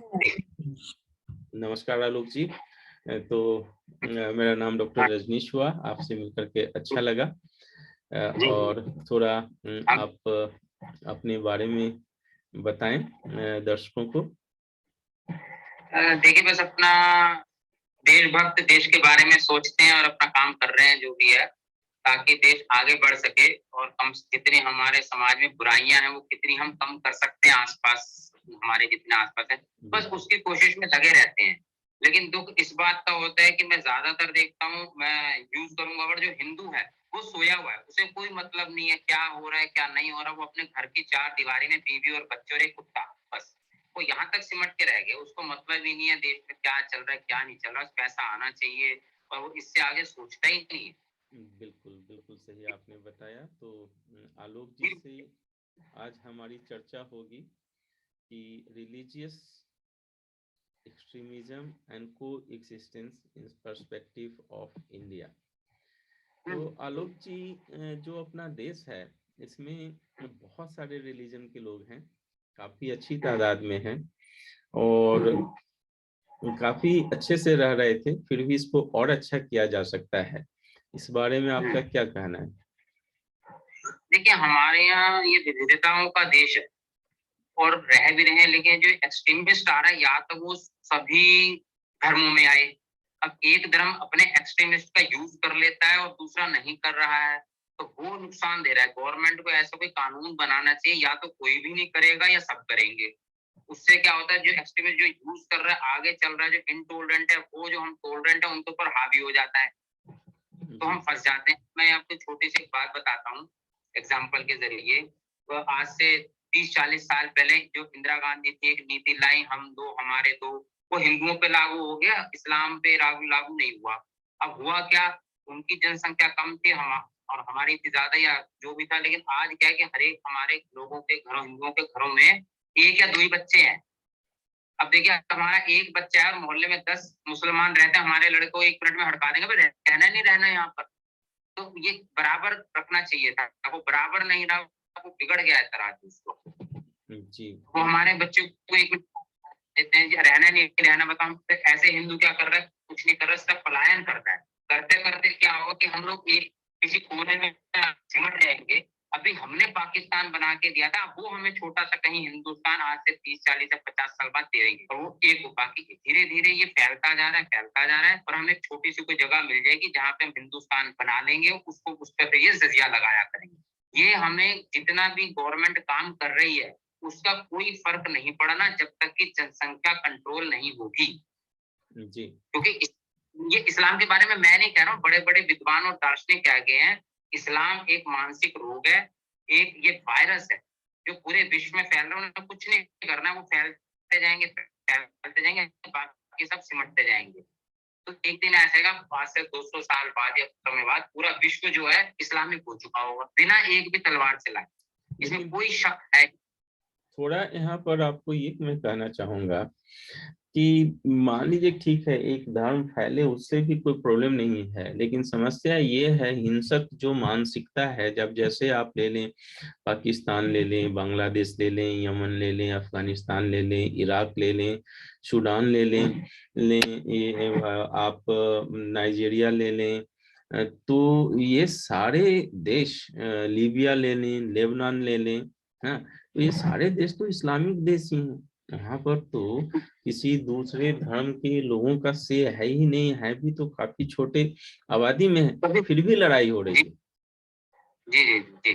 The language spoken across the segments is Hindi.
नमस्कार आलोक जी। तो मेरा नाम डॉक्टर रजनीश हुआ, आपसे मिलकर के अच्छा लगा। और थोड़ा आप अपने बारे में बताएं दर्शकों को। देखिए, बस अपना देशभक्त देश के बारे में सोचते हैं और अपना काम कर रहे हैं जो भी है, ताकि देश आगे बढ़ सके और कम जितनी हमारे समाज में बुराइयां हैं वो कितनी हम कम कर सकते हैं आसपास, हमारे जितने आसपास हैं, बस उसकी कोशिश में लगे रहते हैं। लेकिन दुख इस बात का होता है कि मैं ज्यादातर देखता हूँ, मैं यूज करूंगा वर्ड, जो हिंदू है वो सोया हुआ है, उसे कोई मतलब नहीं है क्या हो रहा है क्या नहीं हो रहा। वो अपने घर की चार दीवारी में बीवी और बच्चे और एक कुत्ता, बस वो यहाँ तक सिमट के रह गए। उसको मतलब ही नहीं है देश में क्या चल रहा है क्या नहीं चल रहा, पैसा आना चाहिए और वो इससे आगे सोचता ही नहीं है। बिल्कुल बिल्कुल सही आपने बताया। तो आलोक जी से आज हमारी चर्चा होगी कि रिलीजियस एक्सट्रीमिज्म एंड को existence in perspective of India. तो आलोक जी, जो अपना देश है इसमें बहुत सारे रिलीजन के लोग हैं, काफी अच्छी तादाद में हैं और काफी अच्छे से रह रहे थे, फिर भी इसको और अच्छा किया जा सकता है। इस बारे में आपका क्या कहना है? देखिए, हमारे यहाँ ये विविधताओं का देश है और रह भी रहे हैं, लेकिन जो एक्सट्रीमिस्ट आ रहा है या तो वो सभी धर्मों में आए। अब एक धर्म अपने एक्सट्रीमिस्ट का यूज कर लेता है और दूसरा नहीं कर रहा है, तो वो नुकसान दे रहा है। गवर्नमेंट को ऐसा कोई कानून बनाना चाहिए, या तो कोई भी नहीं करेगा या सब करेंगे। उससे क्या होता है, जो एक्सट्रीमिस्ट जो यूज कर रहा है आगे चल रहा है, जो इनटॉलरेंट है वो जो हम टॉलरेंट है उनके ऊपर हावी हो जाता है, तो हम फंस जाते हैं। मैं आपको छोटी सी एक बात बताता हूँ एग्जाम्पल के जरिए। तो आज से 30-40 साल पहले जो इंदिरा गांधी थी, एक नीति लाई, हम दो हमारे दो, वो हिंदुओं पे लागू हो गया, इस्लाम पे लागू नहीं हुआ। अब हुआ क्या, उनकी जनसंख्या कम थी और हमारी थी ज्यादा या जो भी था, लेकिन आज क्या है कि हर एक हमारे लोगों के घरों, हिंदुओं के घरों में एक या दो ही बच्चे हैं। अब देखिए, हमारा एक बच्चा है और मोहल्ले में 10 मुसलमान रहते हैं, हमारे लड़के को 1 मिनट में हड़का देंगे, रहना नहीं रहना यहाँ पर। तो ये बराबर रखना चाहिए था, वो बराबर नहीं रहा, वो बिगड़ गया है तराजू उसको। जी, वो हमारे बच्चों को 1 मिनट देते हैं, रहना नहीं रहना बताओ। तो ऐसे हिंदू क्या कर रहा है, कुछ नहीं कर रहा, सिर्फ पलायन करता है। करते करते क्या होगा कि हम लोग एक किसी कोने में सिमट जाएंगे। अभी हमने पाकिस्तान बना के दिया था, वो हमें छोटा सा कहीं हिंदुस्तान आज से 30-40 या 50 साल बाद दे देंगे, और वो एक बाकी धीरे धीरे ये फैलता जा रहा है, फैलता जा रहा है, और हमें छोटी सी कोई जगह मिल जाएगी जहाँ पे हम हिंदुस्तान बना लेंगे, उसको उस पर ये जजिया लगाया करेंगे। ये हमें जितना भी गवर्नमेंट काम कर रही है उसका कोई फर्क नहीं पड़ना जब तक कि जनसंख्या कंट्रोल नहीं होगी। जी, क्योंकि ये इस्लाम के बारे में मैं नहीं कह रहा हूँ, बड़े बड़े विद्वान और दार्शनिक कह गए हैं, इस्लाम एक मानसिक रोग है, एक ये वायरस है जो पूरे विश्व में फैल रहा है। उन्हें कुछ नहीं करना, वो फैलते जाएंगे, बाकी सब सिमटते जाएंगे। तो एक दिन ऐसा आज से 200 साल बाद या समय बाद पूरा विश्व जो है इस्लामिक हो चुका होगा, बिना एक भी तलवार चलाए। इसमें कोई शक है? थोड़ा यहाँ पर आपको ये मैं कहना चाहूंगा कि मान लीजिए ठीक है, एक धर्म फैले उससे भी कोई प्रॉब्लम नहीं है, लेकिन समस्या ये है हिंसक जो मानसिकता है। जब जैसे आप ले लें, पाकिस्तान ले लें, बांग्लादेश ले लें, यमन ले लें, अफगानिस्तान ले लें, इराक ले लें, सूडान ले लें ये आप नाइजीरिया ले लें, तो ये सारे देश, लीबिया ले लें, लेबनान ले लें, हाँ, तो ये सारे देश तो इस्लामिक देश ही हैं। यहाँ पर तो किसी दूसरे धर्म के लोगों का से है ही नहीं, है भी तो काफी छोटे आबादी में है, फिर भी लड़ाई हो रही है। जी जी जी।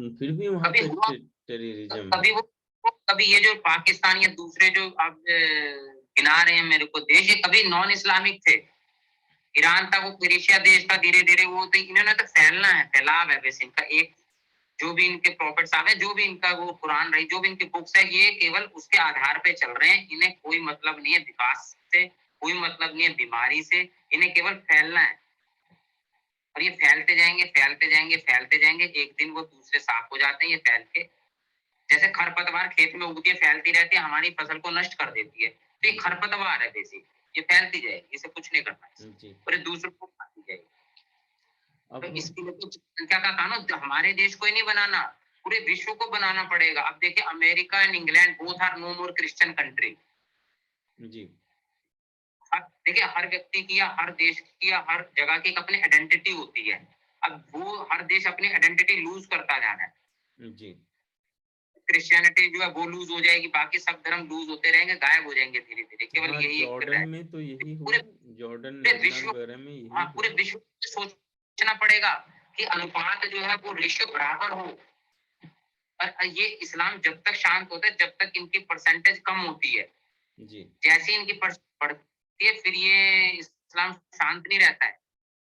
फिर भी वहां पे टेररिज्म है। कभी ये जो पाकिस्तान या दूसरे जो आप गिना रहे हैं मेरे को देश, ये कभी नॉन इस्लामिक थे। ईरान था, वो पेरिशिया देश था, धीरे धीरे वो तो इन्होंने तो फैलना है, फैलाव है वैसे इनका। एक जो भी इनके प्रॉफिट्स आ रहे हैं, जो भी इनका वो कुरान रही, जो भी इनकी बुक्स है, ये केवल उसके आधार पे चल रहे हैं। इन्हें कोई मतलब नहीं है विकास से, कोई मतलब नहीं है बीमारी से, इन्हें केवल फैलना है। और ये फैलते जाएंगे, फैलते जाएंगे, फैलते जाएंगे, एक दिन वो दूसरे साफ हो जाते हैं। ये फैल के जैसे खरपतवार खेत में उगती है, फैलती रहती है, हमारी फसल को नष्ट कर देती है। तो ये खरपतवार है बेसिक, ये फैलती जाएगी, इसे कुछ नहीं करना है और दूसरों को खाती जाएगी। तो इसके लिए तो जनसंख्या का कानून हमारे देश को ही नहीं बनाना, पूरे विश्व को बनाना पड़ेगा। अब देखिए, America and England both are no more Christian country. जी। देखिए हर व्यक्ति की या हर देश की या हर जगह की एक अपनी आइडेंटिटी होती है। अब वो हर देश अपनी आइडेंटिटी लूज करता जा रहा है। जी। क्रिश्चियनिटी जो है वो लूज हो जाएगी, बाकी सब धर्म लूज होते रहेंगे, गायब हो जाएंगे धीरे धीरे, केवल हाँ, यही एक जॉर्डन रह में तो यही पूरे हुआ, जॉर्डन पूरे लेबनान विश्व वगैरह में यही हाँ पूरे हुआ। विश्व को सोचना पड़ेगा कि अनुपात जो है वो रेशियो बराबर हो। और ये इस्लाम जब तक शांत होता है, जब तक इनकी परसेंटेज कम होती है, जी। जैसे ही इनकी बढ़ती है फिर ये इस्लाम शांत नहीं रहता है,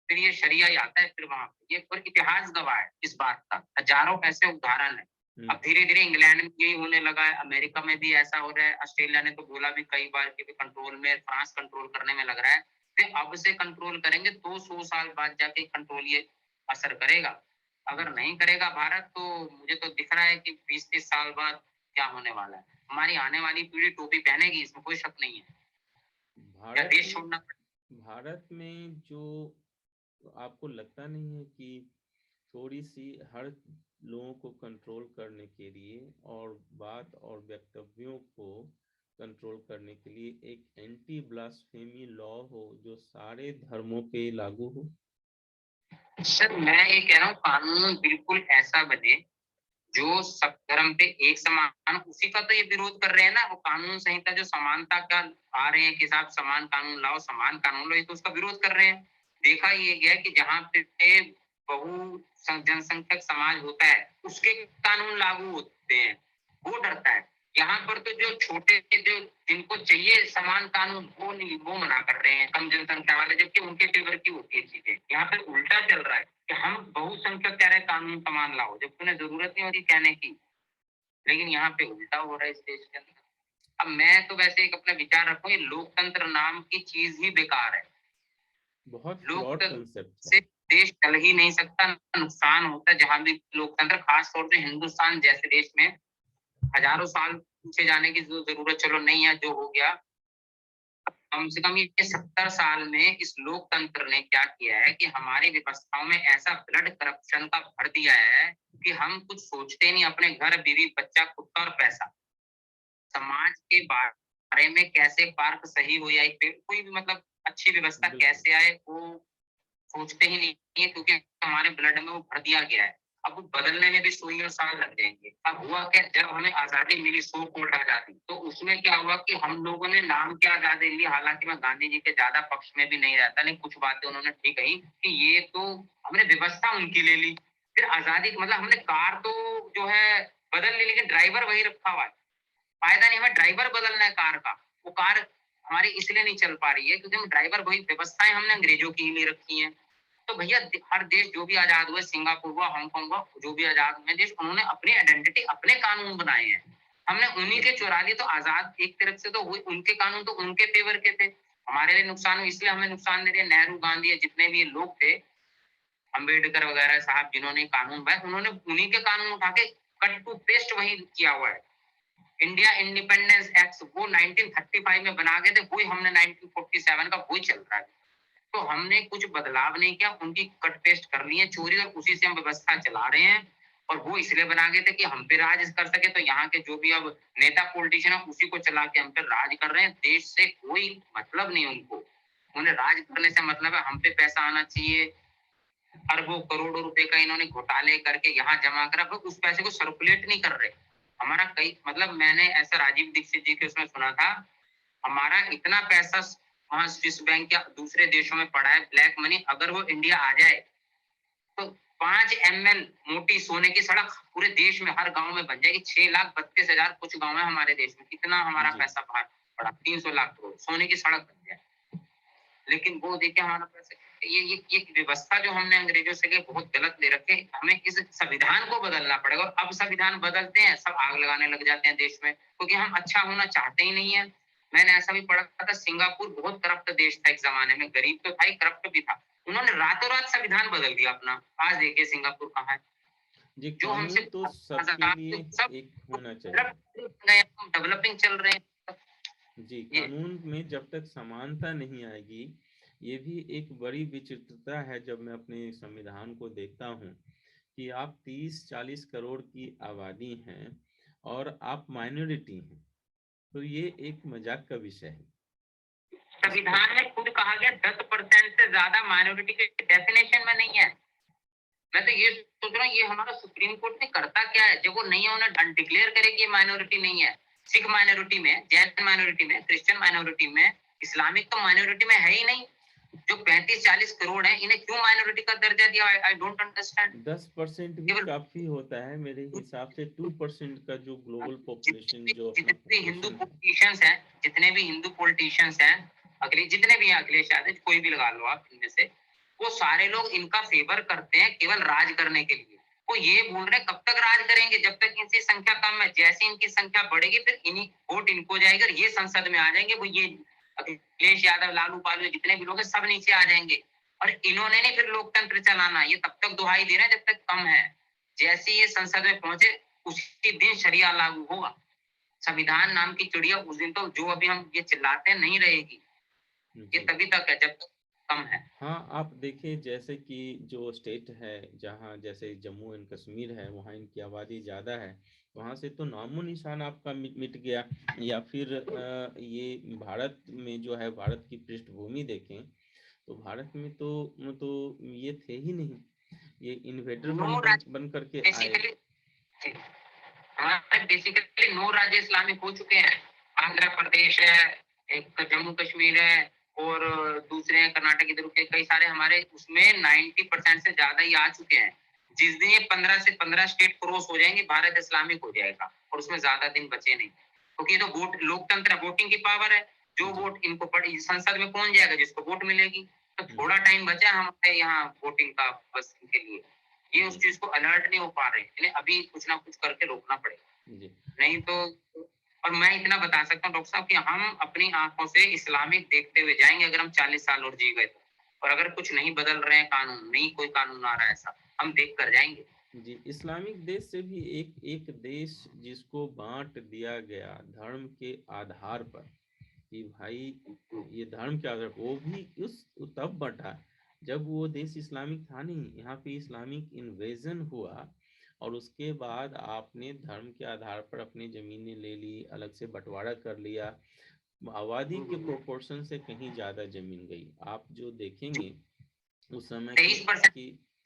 फिर ये शरिया ही आता है, फिर वहां पे ये पर इतिहास गवाह है इस बात का, हजारों ऐसे उदाहरण है। अब धीरे धीरे इंग्लैंड में यही होने लगा है, अमेरिका में भी ऐसा हो रहा है, ऑस्ट्रेलिया ने तो बोला भी कई बार कि कंट्रोल में, फ्रांस कंट्रोल करने में लग रहा है, फिर अब से कंट्रोल करेंगे 200 साल बाद जाके कंट्रोल ये असर करेगा। अगर जी। नहीं करेगा भारत तो मुझे तो दिख रहा है कि 20-30 साल बाद क्या होने वाला है। हमारी आने वाली पीढ़ी टोपी पहनेगी, इसमें कोई शक नहीं है, या भारत देश में छोड़ना भारत में जो आपको लगता नहीं है कि थोड़ी सी हर लोगों को कंट्रोल करने के लिए और बात और वक्तव्यों को कंट्रोल करने के लिए एक एंटी ब्लास्फेमी लॉ हो जो सारे धर्मों पे लागू हो? सर मैं ये कह रहा हूँ कानून बिल्कुल ऐसा बने जो सब धर्म पे एक समान, उसी का तो ये विरोध कर रहे हैं ना, वो कानून संहिता जो समानता का आ रहे हैं कि साहब समान कानून लाओ, समान कानून लो, ये तो उसका विरोध कर रहे हैं। देखा ये गया कि जहाँ पे बहु जनसंख्यक समाज होता है उसके कानून लागू होते हैं, वो डरता है। यहाँ पर तो जो छोटे जो जिनको चाहिए समान कानून वो नहीं, वो मना कर रहे हैं कम जनसंख्या वाले, जबकि उनके फेवर की होती है चीजें। यहाँ पे उल्टा चल रहा है कि हम बहुसंख्यक कह रहे हैं कानून समान लाओ, जबकि उन्हें जरूरत नहीं होती कहने की, लेकिन यहाँ पे उल्टा हो रहा है इस देश के अंदर। अब मैं तो वैसे एक अपने विचार रखूं, ये लोकतंत्र नाम की चीज ही बेकार है। बहुत फ्लॉड लोकतंत्र कंसेप्ट है। से देश चल ही नहीं सकता, नुकसान होता है जहां भी लोकतंत्र, खास तौर से हिंदुस्तान जैसे देश में हजारों साल पीछे जाने की जरूरत चलो नहीं है, जो हो गया। कम से कम ये 70 साल में इस लोकतंत्र ने क्या किया है कि हमारी व्यवस्थाओं में ऐसा ब्लड करप्शन का भर दिया है कि हम कुछ सोचते नहीं, अपने घर, बीवी, बच्चा, कुत्ता और पैसा, समाज के बारे में कैसे पार्क सही हो या कोई भी मतलब अच्छी व्यवस्था बिल्कुल। कैसे आए वो सोचते ही नहीं है, क्योंकि हमारे ब्लड में वो भर दिया गया है। अब वो बदलने में भी 100 साल लग जाएंगे। अब हुआ क्या, जब हमें आजादी मिली, सो कोल्ड आजादी, तो उसमें क्या हुआ कि हम लोगों ने नाम क्या आजादी ली। हालांकि मैं गांधी जी के ज्यादा पक्ष में भी नहीं रहता, लेकिन कुछ बातें उन्होंने ठीक कही कि ये तो हमने व्यवस्था उनकी ले ली। फिर आजादी मतलब हमने कार तो जो है बदल ली, लेकिन ड्राइवर वही रखा हुआ है। फायदा नहीं, हमें ड्राइवर बदलना है कार का। वो कार हमारी इसलिए नहीं चल पा रही है क्योंकि हम ड्राइवर वही, व्यवस्थाएं हमने अंग्रेजों की ही ले रखी हैं। तो भैया हर देश जो भी आजाद हुआ, सिंगापुर हुआ, हांगकांग हुआ, जो भी आजाद हुए देश, उन्होंने अपनी आइडेंटिटी, अपने कानून बनाए हैं। हमने उन्हीं के बिल्कुल। चुरा लिए। तो आजाद एक तरफ से तो हुए, उनके कानून तो उनके फेवर के थे, हमारे लिए नुकसान हुआ, इसलिए हमें नुकसान दे रहे। नेहरू, गांधी, जितने भी लोग थे, अम्बेडकर वगैरह साहब जिन्होंने कानून बनाए, उन्होंने उन्हीं के कानून उठा के कट टू पेस्ट वही किया हुआ है। इंडिया इंडिपेंडेंस एक्ट वो 1935 में बना गए थे, वही हमने 1947 का वही चल रहा है। तो हमने कुछ बदलाव नहीं किया, उनकी कट पेस्ट कर ली है चोरी, और उसी से हम व्यवस्था चला रहे हैं। और वो इसलिए बना गए थे कि हम पे राज कर सके। तो यहाँ के जो भी अब नेता पॉलिटिशियन है उसी को चला के हम पे राज कर रहे हैं। देश से कोई मतलब नहीं उनको, उन्हें राज करने से मतलब है हम पे पैसा आना चाहिए। अरबों करोड़ों रुपए का इन्होंने घोटाले करके यहाँ जमा करा, पर उस पैसे को सर्कुलेट नहीं कर रहे। हमारा कई मतलब मैंने ऐसा राजीव दीक्षित जी के उसमें सुना था, हमारा इतना पैसा वहां स्विस बैंक या दूसरे देशों में पड़ा है ब्लैक मनी, अगर वो इंडिया आ जाए तो 5 ml मोटी सोने की सड़क पूरे देश में हर गांव में बन जाएगी। 6,32,000 कुछ गांव है हमारे देश में, कितना हमारा जी। पैसा बाहर पड़ा, 300 लाख करोड़ सोने की सड़क बन जाए। लेकिन वो देखिए हमारा पैसा, ये व्यवस्था जो हमने अंग्रेजों से के बहुत गलत ले रखे। हमें इस संविधान को बदलना पड़ेगा। और अब संविधान बदलते हैं सब आग लगाने लग जाते हैं देश में, क्योंकि हम अच्छा होना चाहते ही नहीं है। मैंने ऐसा भी पढ़ा था, सिंगापुर बहुत करप्ट देश था एक जमाने में, गरीब तो था ही, करप्ट भी था। उन्होंने रातों रात संविधान बदल दिया अपना। आज देखिए सिंगापुर कहाँ है। जी, जो हमसे कानून तो सबके लिए सब एक होना चाहिए। डेवलपिंग चल रहे हैं जी, ये। कानून में जब तक समानता नहीं आएगी, ये भी एक बड़ी विचित्रता है जब मैं अपने संविधान को देखता हूँ कि आप 30-40 करोड़ की आबादी हैं और आप माइनॉरिटी हैं, तो ये एक मजाक का विषय है। संविधान में खुद कहा गया 10% से ज्यादा माइनॉरिटी के डेफिनेशन में नहीं है। मैं तो ये सोच रहा हूँ ये हमारा सुप्रीम कोर्ट ने करता क्या है, जब वो नहीं है उन्हें डिक्लेयर करे कि ये माइनॉरिटी नहीं है। सिख माइनॉरिटी में, जैन माइनॉरिटी में, क्रिश्चियन माइनॉरिटी में, इस्लामिक तो माइनॉरिटी में है ही नहीं। जो 35-40 करोड़ है, इन्हें क्यों माइनॉरिटी का दर्जा दिया? I don't understand. 10% भी काफी होता है मेरे हिसाब से। 2% का जो ग्लोबल पॉपुलेशन जो जितने हिंदू पॉलिटिशियंस हैं, जितने भी हिंदू पॉलिटिशियंस हैं, अखिलेश जितने भी हैं, अखिलेश यादव कोई भी लगा लो आप इनमें से, वो सारे लोग इनका फेवर करते हैं केवल राज करने के लिए। वो ये बोल रहे कब तक राज करेंगे, जब तक इनकी संख्या कम है। जैसे इनकी संख्या बढ़ेगी फिर इन्हीं वोट इनको जाएगा और ये संसद में आ जाएंगे। वो ये अखिलेश यादव, लालू पालू, जितने भी लोग हैं सब नीचे आ जाएंगे। और इन्होंने नहीं फिर लोकतंत्र चलाना, ये तब तक दुहाई दे रहे हैं जब तक कम है। जैसे ये संसद में पहुंचे उसी दिन शरिया लागू होगा। संविधान नाम की चिड़िया उस दिन तो जो अभी हम ये चिल्लाते हैं नहीं रहेगी। ये तभी तक है जब तक कम है। हाँ, आप देखिए जैसे कि जो स्टेट है जहाँ जैसे जम्मू एंड कश्मीर है, वहाँ इनकी आबादी ज़्यादा है, वहाँ से तो नामो निशान आपका मिट गया। या फिर ये भारत में जो है, भारत की पृष्ठभूमि देखें तो भारत में तो ये थे ही नहीं, ये इन्वेडर बन करके आए। हमारे बेसिकली 9 राज्य इस्लामिक हो चुके हैं। आंध्र प्रदेश है, एक जम्मू कश्मीर है, और दूसरे हैं कर्नाटक, इधर के कई सारे हमारे, उसमें 90% से ज्यादा ही आ चुके हैं। जिस दिन ये 15 से 15 स्टेट क्रॉस हो जाएंगे, भारत इस्लामिक हो जाएगा, और उसमें ज्यादा दिन बचे नहीं, क्योंकि तो वोट लोकतंत्र, वोटिंग की पावर है। जो वोट इनको पड़ी संसद में कौन जाएगा, जिसको वोट मिलेगी। तो थोड़ा टाइम बचा हमारे यहाँ वोटिंग का बस के लिए। ये उस चीज को अलर्ट नहीं हो पा रहे, इन्हें अभी कुछ ना कुछ करके रोकना पड़ेगा, नहीं तो। और मैं इतना बता सकता हूँ डॉक्टर साहब कि हम अपनी आंखों से इस्लामिक देखते हुए जाएंगे अगर हम 40 साल और जी गए तो। और अगर कुछ नहीं बदल रहे हैं कानून, नहीं कोई कानून आ रहा है ऐसा, हम देख कर जाएंगे। जी, इस्लामिक देश से भी एक देश जिसको बांट दिया गया धर्म के आधार पर, कि भाई ये धर्म के आधार पर, वो भी उस तब बटा जब वो देश इस्लामिक था नहीं। यहाँ पे इस्लामिक इन्वेजन हुआ और उसके बाद आपने धर्म के आधार पर अपनी जमीनें ले ली, अलग से बंटवारा कर लिया। आबादी के प्रोपोर्शन से कहीं ज्यादा जमीन गई। आप जो देखेंगे उस समय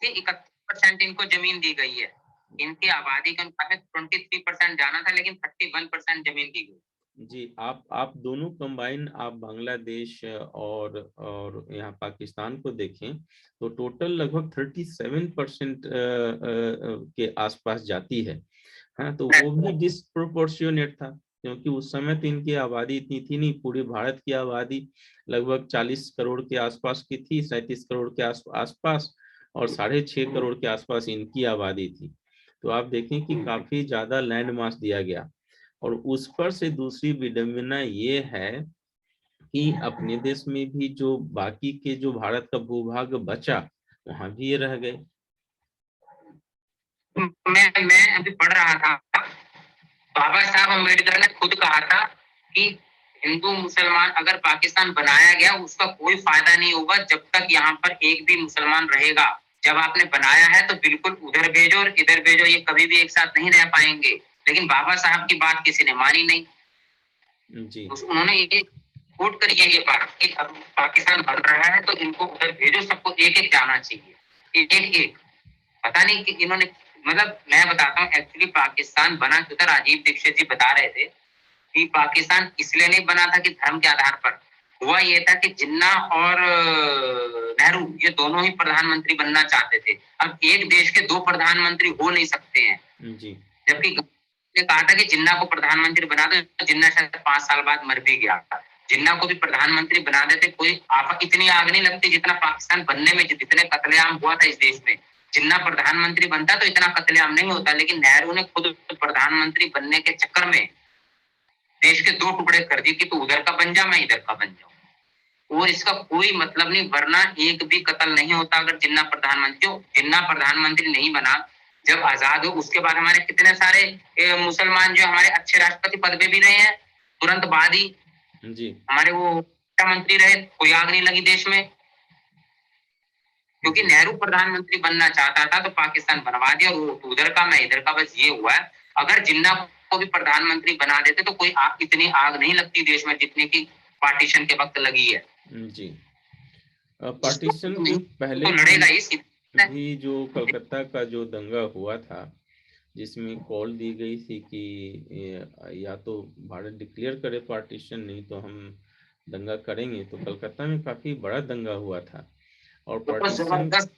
31% इनको जमीन दी गई है। इनकी आबादी के मुताबिक 23% जाना था, लेकिन 31% जमीन दी गई। जी, आप दोनों कंबाइन आप बांग्लादेश और यहाँ पाकिस्तान को देखें तो टोटल लगभग 37% के आसपास जाती है। हाँ, तो वो भी डिस्प्रोपोर्शियोनेट था, क्योंकि उस समय तो इनकी आबादी इतनी थी नहीं। पूरे भारत की आबादी लगभग 40 करोड़ के आसपास की थी, 37 करोड़ के आसपास, और 6.5 करोड़ के आसपास इनकी आबादी थी। तो आप देखें कि काफी ज्यादा लैंड मास दिया गया। और उस पर से दूसरी विडंबना ये है कि अपने देश में भी जो बाकी के जो भारत का भूभाग बचा, वहां भी ये रह गए। मैं अभी पढ़ रहा था, बाबा साहब अम्बेडकर ने खुद कहा था कि हिंदू मुसलमान अगर पाकिस्तान बनाया गया उसका कोई फायदा नहीं होगा जब तक यहाँ पर एक भी मुसलमान रहेगा। जब आपने बनाया है तो बिल्कुल उधर भेजो और इधर भेजो, ये कभी भी एक साथ नहीं रह पाएंगे। लेकिन बाबा साहब की बात किसी ने मानी नहीं जी। उन्होंने ये कोट करी है ये बात कि अब पाकिस्तान बन रहा है तो इनको उधर भेजो, सबको एक एक जाना चाहिए, एक एक। पता नहीं कि इन्होंने, मतलब मैं बताता हूँ एक्चुअली पाकिस्तान बना क्यों था। राजीव दीक्षित जी बता रहे थे कि पाकिस्तान इसलिए नहीं बना था कि धर्म के आधार पर। हुआ ये था कि जिन्ना और नेहरू ये दोनों ही प्रधानमंत्री बनना चाहते थे। अब एक देश के 2 प्रधानमंत्री हो नहीं सकते हैं जी। जबकि ने कहा था कि जिन्ना को प्रधानमंत्री बना दो, जिन्ना शायद 5 साल बाद मर भी गया। जिन्ना को भी प्रधानमंत्री बना देते, कोई आप इतनी आग नहीं लगती जितना पाकिस्तान बनने में जितने कत्लेआम हुआ था इस देश में। जिन्ना प्रधानमंत्री बनता तो इतना कत्लेआम नहीं होता, लेकिन नेहरू ने खुद प्रधानमंत्री बनने के चक्कर में देश के 2 टुकड़े कर दिए कि तू उधर का बन जा, मैं इधर का बन जाऊं। और इसका कोई मतलब नहीं, वरना एक भी कत्ल नहीं होता अगर जिन्ना प्रधानमंत्री नहीं बना। जब आजाद हो उसके बाद हमारे कितने सारे मुसलमान जो हमारे अच्छे राष्ट्रपति पद पे भी रहे हैं, तुरंत बाद ही जी हमारे वो रक्षा मंत्री रहे, कोई आग नहीं लगी देश में। क्योंकि नेहरू प्रधानमंत्री बनना चाहता था तो पाकिस्तान बनवा दिया, और उधर का मैं इधर का, बस ये हुआ है। अगर जिन्ना को भी प्रधानमंत्री बना देते तो कोई इतनी आग नहीं लगती देश में जितनी की पार्टीशन के वक्त लगी है जी। पार्टीशन के पहले तो लड़ेगा भी जो कलकत्ता का जो दंगा हुआ था, जिसमें कॉल दी गई थी कि या तो भारत डिक्लेयर करे पार्टीशन, नहीं तो हम दंगा करेंगे, तो कलकत्ता में काफी बड़ा दंगा हुआ था। और तो पार्टीशन जबरदस्त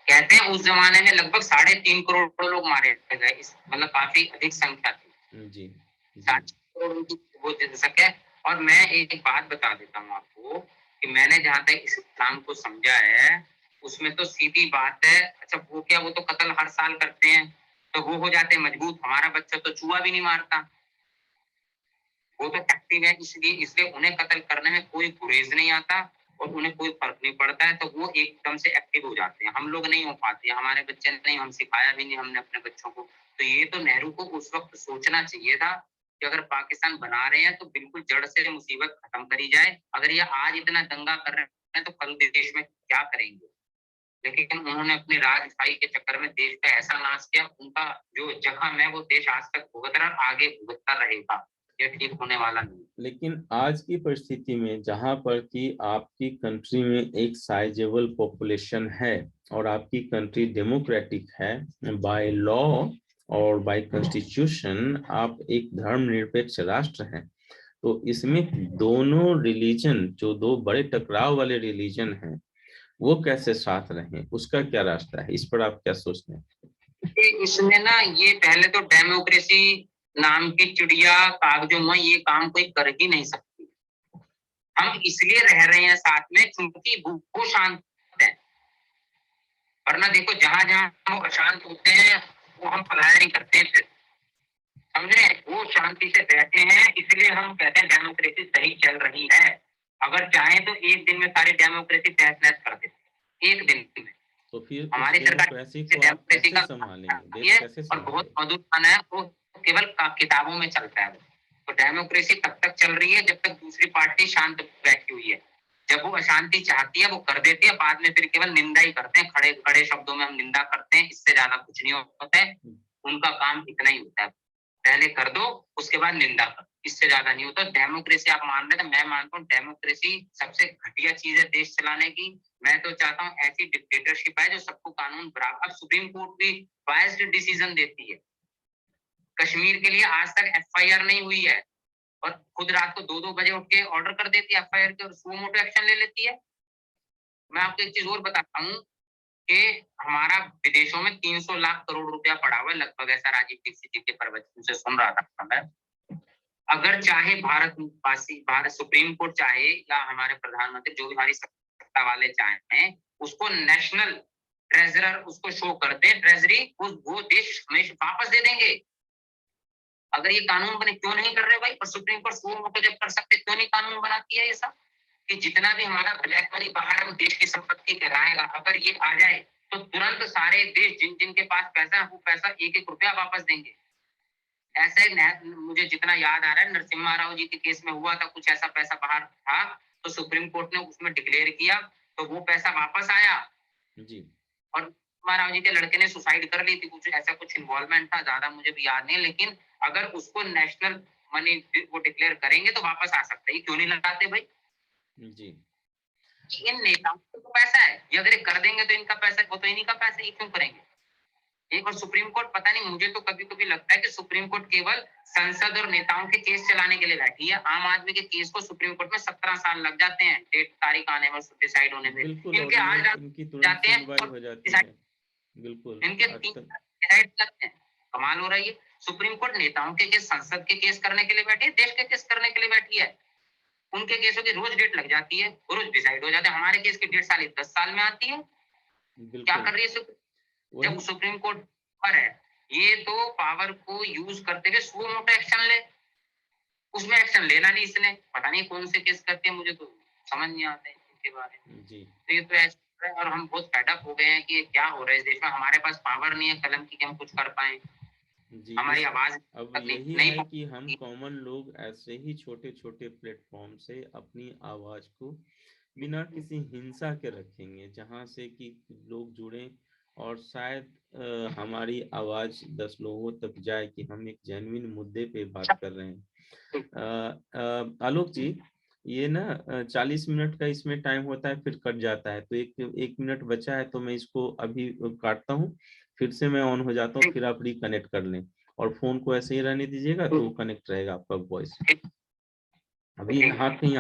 कहते हैं उस जमाने में लगभग 3.5 करोड़ लोग मारे गए, मतलब काफी अधिक संख्या थी। जी 7 करोड़ की वो जनसंख्या। और मैं एक बात बता देता हूँ आपको कि मैंने जहाँ तक इस्लाम को समझा है उसमें तो सीधी बात है। अच्छा वो क्या, वो तो कत्ल हर साल करते हैं तो वो हो जाते हैं मजबूत। हमारा बच्चा तो चूहा भी नहीं मारता, वो तो एक्टिव है, इसलिए उन्हें कत्ल करने में कोई गुरेज नहीं आता और उन्हें कोई फर्क नहीं पड़ता है, तो वो एकदम से एक्टिव हो जाते हैं। हम लोग नहीं हो पाते, हमारे बच्चे नहीं, हम सिखाया भी नहीं हमने अपने बच्चों को। तो ये तो नेहरू को उस वक्त सोचना चाहिए था कि अगर पाकिस्तान बना रहे हैं तो बिल्कुल जड़ से मुसीबत खत्म करी जाए। अगर ये आज इतना दंगा कर रहे हैं तो कल देश में क्या करेंगे। लेकिन उन्होंने अपनी राजशाही के चक्कर में देश का ऐसा नाश किया, उनका जो जख्म है वो देश आज तक भुगत रहा, आगे भुगतता रहेगा, ये ठीक होने वाला नहीं। लेकिन आज की परिस्थिति में जहां पर कि आपकी कंट्री में एक साइजेबल पॉपुलेशन है और आपकी कंट्री डेमोक्रेटिक है, बाय लॉ और बाय कॉन्स्टिट्यूशन आप एक धर्मनिरपेक्ष राष्ट्र हैं, तो इसमें दोनों रिलीजन, जो दो बड़े टकराव वाले रिलीजन हैं, वो कैसे साथ रहें, उसका क्या रास्ता है, इस पर आप क्या सोचते हैं? इसमें ना ये पहले तो डेमोक्रेसी नाम की चिड़िया कागजों में ये काम कोई कर ही नहीं सकती। हम इसलिए रह रहे हैं साथ में क्योंकि वो शांत है, वरना देखो जहां जहां हम अशांत होते हैं वो हम पलायन करते हैं फिर, समझे। वो शांति से बैठे हैं इसलिए हम कहते हैं डेमोक्रेसी सही चल रही है। अगर चाहे तो एक दिन में सारी डेमोक्रेसी तहस नहस कर देते, एक दिन में। तो फिर उस हमारी सरकार डेमोक्रेसी को आप डेमोक्रेसी कैसे का संभालेंगे, देश कैसे और बहुत संभालेंगे? मधुर खाना है, वो केवल किताबों में चलता है। तो डेमोक्रेसी तब तक चल रही है जब तक दूसरी पार्टी शांत बैठी हुई है। जब वो अशांति चाहती है वो कर देती है, बाद में फिर केवल निंदा ही करते हैं, खड़े खड़े शब्दों में हम निंदा करते हैं, इससे ज्यादा कुछ नहीं होता है। उनका काम इतना ही होता है, पहले कर दो उसके बाद निंदा करो, इससे ज्यादा नहीं होता। डेमोक्रेसी आप मान रहे थे, मैं मानता हूँ डेमोक्रेसी सबसे घटिया चीज है देश चलाने की। मैं तो चाहता हूँ ऐसी डिक्टेटरशिप है जो सबको कानून बराबर। अब सुप्रीम कोर्ट भी बायस्ड डिसीजन देती है। कश्मीर के लिए आज तक एफआईआर नहीं हुई है और खुद रात को 2-2 बजे उठ के ऑर्डर कर देती है एफआईआर के और सुमो मोटो एक्शन ले लेती है। मैं आपको एक चीज और बताता हूँ कि हमारा विदेशों में 300 लाख करोड़ रुपया पड़ा हुआ है लगभग, ऐसा राजीव दीक्षित जी के प्रवचन से सुन रहा था मैं। अगर चाहे भारत सुप्रीम कोर्ट चाहे या हमारे प्रधानमंत्री, जो भी हमारी सत्ता वाले चाहे, उसको नेशनल ट्रेजरर उसको शो कर दे ट्रेजरी, वो देश हमेशा वापस दे देंगे। अगर ये कानून बने क्यों नहीं कर रहे भाई? और सुप्रीम कोर्ट सुप्रीम कोर्ट जब कर सकते क्यों नहीं कानून बनाती है ये सब कि जितना भी हमारा ब्लैक मनी बाहर है वो देश की संपत्ति कहलाएगा। अगर ये आ जाए तो तुरंत सारे देश जिन जिन के पास पैसा है वो पैसा 1-1 रुपया वापस देंगे। ऐसे मुझे जितना याद आ रहा है नरसिम्हा राव जी के केस में हुआ था, कुछ ऐसा पैसा बाहर था तो सुप्रीम कोर्ट ने उसमें डिक्लेयर किया तो वो पैसा वापस आया जी। और नरसिम्हा राव जी के लड़के ने सुसाइड कर ली थी, कुछ ऐसा कुछ इन्वॉल्वमेंट था, ज्यादा मुझे भी याद नहीं। लेकिन अगर उसको नेशनल मनी वो डिक्लेयर करेंगे तो वापस आ सकता है। क्यों नहीं लगाते भाई? जी। इन नेताओं को तो पैसा है, ये अगर कर देंगे तो इनका पैसा, वो तो इन्हीं का पैसा, ये क्यों करेंगे? एक और सुप्रीम कोर्ट, पता नहीं मुझे तो कभी कभी लगता है कि सुप्रीम कोर्ट केवल संसद और नेताओं के केस चलाने के लिए बैठी है। आम आदमी के केस को सुप्रीम कोर्ट में 17 साल लग जाते हैं डेट तारीख आने में, डिसाइड होने में। बिल्कुल, और इनके आज इनकी तुरंत जाते हैं सुनवाई और हो जाती है। बिल्कुल। इनके आज 3 तक डिसाइड करते हैं। कमाल हो रही है। सुप्रीम कोर्ट नेताओं के केस, संसद के केस करने के लिए बैठी है, देश के केस करने के लिए बैठी है। उनके केसों की रोज डेट लग जाती है, रोज डिसाइड हो जाते हैं। हमारे केस की डेट साली 10 साल में आती है। क्या बिल्कुल कर रही है जब वही। सुप्रीम कोर्ट पर है? ये तो पावर को यूज करते हुए सुओ मोटो एक्शन ले, उसमें एक्शन लेना नहीं इसने। पता नहीं कौन से केस करते हैं, मुझे तो समझ नहीं आता है इनके बारे में। जी तो ये तो ऐसा है और हम बहुत फेडअप हो गए हैं कि क्या हो रहा है इस देश में। हमारे पास पावर नहीं है कलम की कि हम कुछ कर पाए, जी। हमारी इस आवाज अब तक यही नहीं है कि हम पहुंचती। कॉमन लोग ऐसे ही छोटे छोटे प्लेटफॉर्म से अपनी आवाज को बिना किसी हिंसा के रखेंगे, जहां से कि लोग जुड़ें और शायद हमारी आवाज 10 लोगों तक जाए कि हम एक जेन्युइन मुद्दे पे बात कर रहे हैं। आलोक जी, ये ना 40 मिनट का इसमें टाइम होता है, फिर कट जाता है, तो एक मिनट बचा है, तो मैं इसको अभी काटता हूँ, फिर से मैं ऑन हो जाता हूँ, फिर आप रिकनेक्ट कर लें और फोन को ऐसे ही रहने दीजिएगा, तो कनेक्ट रहेगा आपका वॉइस। अभी हाथ कहीं